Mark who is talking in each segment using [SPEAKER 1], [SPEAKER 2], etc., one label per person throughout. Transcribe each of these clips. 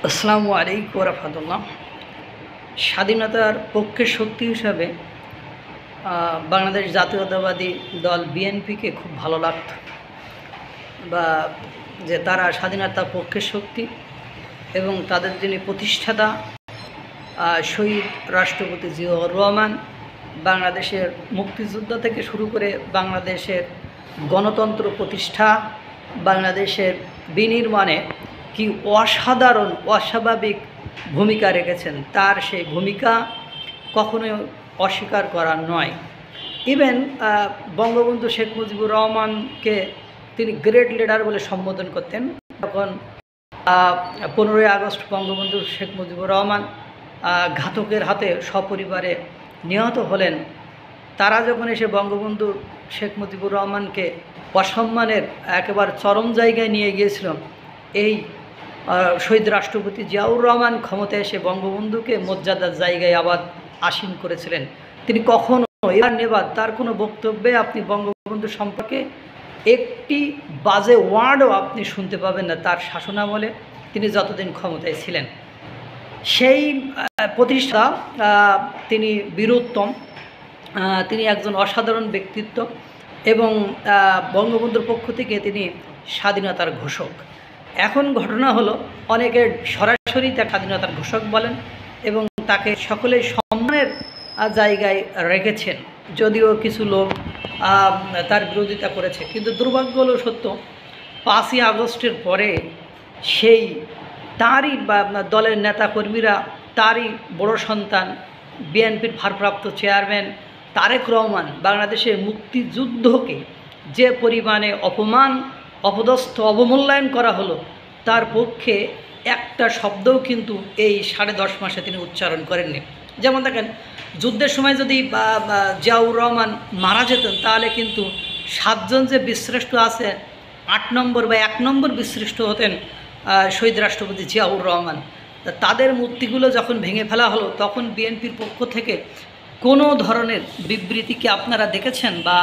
[SPEAKER 1] আসসালামু আলাইকুম রাহমাতুল্লাহ। স্বাধীনতার পক্ষের শক্তি হিসাবে বাংলাদেশ জাতীয়তাবাদী দল বিএনপিকে খুব ভালো লাগত, বা যে তারা স্বাধীনতার পক্ষের শক্তি এবং তাদের যিনি প্রতিষ্ঠাতা শহীদ রাষ্ট্রপতি জিয়াউর রহমান বাংলাদেশের মুক্তিযুদ্ধ থেকে শুরু করে বাংলাদেশের গণতন্ত্র প্রতিষ্ঠা, বাংলাদেশের বিনির্মাণে কি অসাধারণ অস্বাভাবিক ভূমিকা রেখেছেন, তার সেই ভূমিকা কখনোই অস্বীকার করার নয়। ইভেন বঙ্গবন্ধু শেখ মুজিবুর রহমানকে তিনি গ্রেট লিডার বলে সম্বোধন করতেন। তখন 15ই আগস্ট বঙ্গবন্ধু শেখ মুজিবুর রহমান ঘাতকের হাতে সপরিবারে নিহত হলেন, তারা যখন এসে বঙ্গবন্ধু শেখ মুজিবুর রহমানকে অসম্মানের একেবারে চরম জায়গায় নিয়ে গিয়েছিল, এই শহীদ রাষ্ট্রপতি জিয়াউর রহমান ক্ষমতায় এসে বঙ্গবন্ধুকে মর্যাদার জায়গায় আবার আসীন করেছিলেন। তিনি কখনো এবার নেবার তার কোনো বক্তব্যে আপনি বঙ্গবন্ধু সম্পর্কে একটি বাজে ওয়ার্ডও আপনি শুনতে পাবেন না তার শাসনামলে, তিনি যতদিন ক্ষমতায় ছিলেন। সেই প্রতিষ্ঠা তিনি বীরোত্তম, তিনি একজন অসাধারণ ব্যক্তিত্ব এবং বঙ্গবন্ধুর পক্ষ থেকে তিনি স্বাধীনতার ঘোষক। এখন ঘটনা হলো, অনেকে সরাসরি তার স্বাধীনতার ঘোষক বলেন এবং তাকে সকলেই সম্মানের জায়গায় রেখেছেন, যদিও কিছু লোক তার বিরোধিতা করেছে। কিন্তু দুর্ভাগ্য হলো সত্য, 5ই আগস্টের পরে সেই তারই দলের নেতাকর্মীরা, তারই বড় সন্তান বিএনপির ভারপ্রাপ্ত চেয়ারম্যান তারেক রহমান বাংলাদেশের মুক্তিযুদ্ধকে যে পরিমাণে অপমান, অপদস্থ, অবমূল্যায়ন করা হলো, তার পক্ষে একটা শব্দও কিন্তু এই 10.5 মাসে তিনি উচ্চারণ করেননি। যেমন দেখেন, যুদ্ধের সময় যদি জিয়াউর রহমান মারা যেতেন, তাহলে কিন্তু 7 জন যে বীরশ্রেষ্ঠ আছে, 8 নম্বর বা 1 নম্বর বীরশ্রেষ্ঠ হতেন শহীদ রাষ্ট্রপতি জিয়াউর রহমান। তাদের মূর্তিগুলো যখন ভেঙে ফেলা হলো, তখন বিএনপির পক্ষ থেকে কোনো ধরনের বিবৃতিকে আপনারা দেখেছেন, বা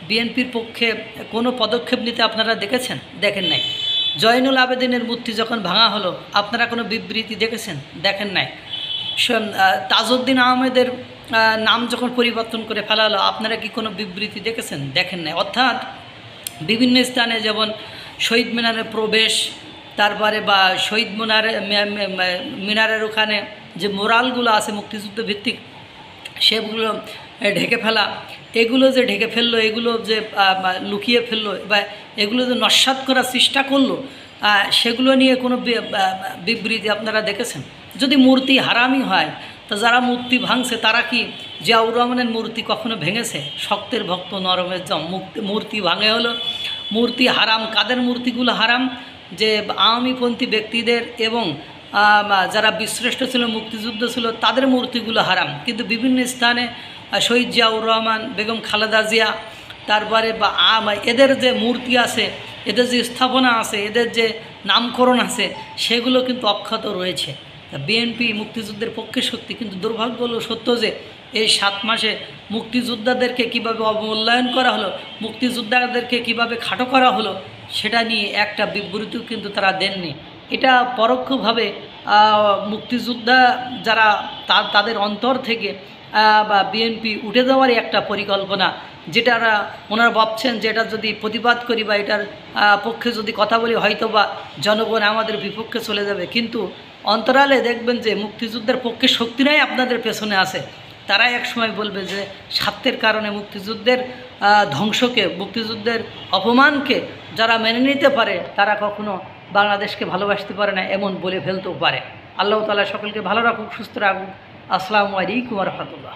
[SPEAKER 1] বিএনপির পক্ষে কোনো পদক্ষেপ নিতে আপনারা দেখেছেন? দেখেন নাই। জয়নুল আবেদিনের মূর্তি যখন ভাঙা হলো, আপনারা কোনো বিবৃতি দেখেছেন? দেখেন নাই। তাজউদ্দিন আহমেদের নাম যখন পরিবর্তন করে ফেলা হলো, আপনারা কি কোনো বিবৃতি দেখেছেন? দেখেন নাই। অর্থাৎ বিভিন্ন স্থানে যেমন শহীদ মিনারের প্রবেশ, তারপরে বা শহীদ মিনারের ওখানে যে মোরালগুলো আছে মুক্তিযুদ্ধ ভিত্তিক, সেগুলো ঢেকে ফেলা, এগুলো যে ঢেকে ফেললো, এগুলো যে লুকিয়ে ফেললো, বা এগুলো যে নস্যাৎ করার চেষ্টা করলো, সেগুলো নিয়ে কোনো বিবৃতি আপনারা দেখেছেন? যদি মূর্তি হারামই হয়, তা যারা মূর্তি ভাঙছে তারা কি জিয়াউর রহমানের মূর্তি কখনো ভেঙেছে? শক্তের ভক্ত নরমের জম, মূর্তি ভাঙে হলো। মূর্তি হারাম, কাদের মূর্তিগুলো হারাম? যে আওয়ামীপন্থী ব্যক্তিদের এবং যারা বীরশ্রেষ্ঠ ছিল, মুক্তিযুদ্ধ ছিল, তাদের মূর্তিগুলো হারাম। কিন্তু বিভিন্ন স্থানে শহীদ জিয়াউর রহমান, বেগম খালেদা জিয়া, তারপরে বা এদের যে মূর্তি আছে, এদের যে স্থাপনা আছে, এদের যে নামকরণ আছে, সেগুলো কিন্তু অক্ষত রয়েছে। বিএনপি মুক্তিযুদ্ধের পক্ষে শক্তি, কিন্তু দুর্ভাগ্য হলো সত্য যে এই 7 মাসে মুক্তিযোদ্ধাদেরকে কিভাবে অবমূল্যায়ন করা হলো, মুক্তিযোদ্ধাদেরকে কিভাবে খাটো করা হলো, সেটা নিয়ে একটা বিবৃতিও কিন্তু তারা দেননি। এটা পরোক্ষভাবে মুক্তিযোদ্ধা যারা তাদের অন্তর থেকে বা বিএনপি উঠে দেওয়ারই একটা পরিকল্পনা, যেটা ওনারা ভাবছেন যে এটা যদি প্রতিবাদ করি বা এটার পক্ষে যদি কথা বলি, হয়তো বা জনগণ আমাদের বিপক্ষে চলে যাবে। কিন্তু অন্তরালে দেখবেন যে মুক্তিযুদ্ধের পক্ষে শক্তিরাই আপনাদের পেছনে আছে। তারাই একসময় বলবে যে স্বার্থের কারণে মুক্তিযুদ্ধের ধ্বংসকে, মুক্তিযুদ্ধের অপমানকে যারা মেনে নিতে পারে, তারা কখনো বাংলাদেশকে ভালোবাসতে পারে না, এমন বলে ফেলতেও পারে। আল্লাহ তাআলা সকলকে ভালো রাখুক, সুস্থ রাখুক। আসসালামু আলাইকুম ওয়া রাহমাতুল্লাহ।